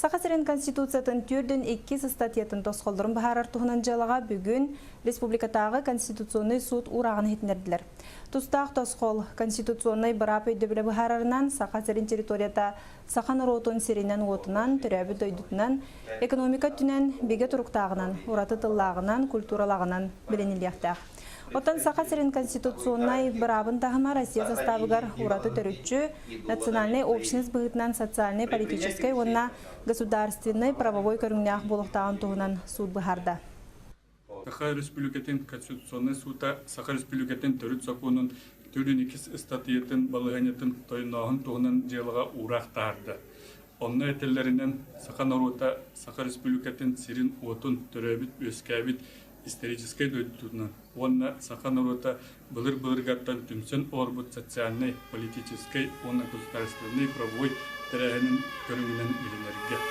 Сақасырын Конституциятын түрден 2 статьятын тосқолдырын бағарар тұғынан жалаға бүгін Республикатағы Конституционный суд урағын хетінерділер. Тұстақ тосқол Конституционный бұрап өйдөбілі бағарарынан Сақасырын территорията Сақан ротын серінен отынан, түрәбі дөйдітінен, экономика түнен, беге тұрықтағынан, ураты тыллағынан, культуралағынан біленілияқтақ. Оттан Сақасырын Конституционный бұрабын тағыма Россия составыгар ураты төрүтчү, национальный общность бұғытынан социальный, политической, онна государственный, правовой көріңнеақ болықтағын тұғынан суд бұхарда. Саха Республикатын Конституционный суда Саха Республикатын төрүт законын түрін 2 статьятын балығанетін тойынағын тұғынан желіға урақтарды. Онна әтелерінен Саха народа Саха Республикатын сирин отын түрәбіт өскәбіт исторической дөйдітуынан. Онна Саха народа бұлыр-бұлырғаттан түмсін орбыт социальный, политической, онна государственный, правовой тәрәхінің көріңінен білінерге.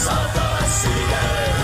Safasire,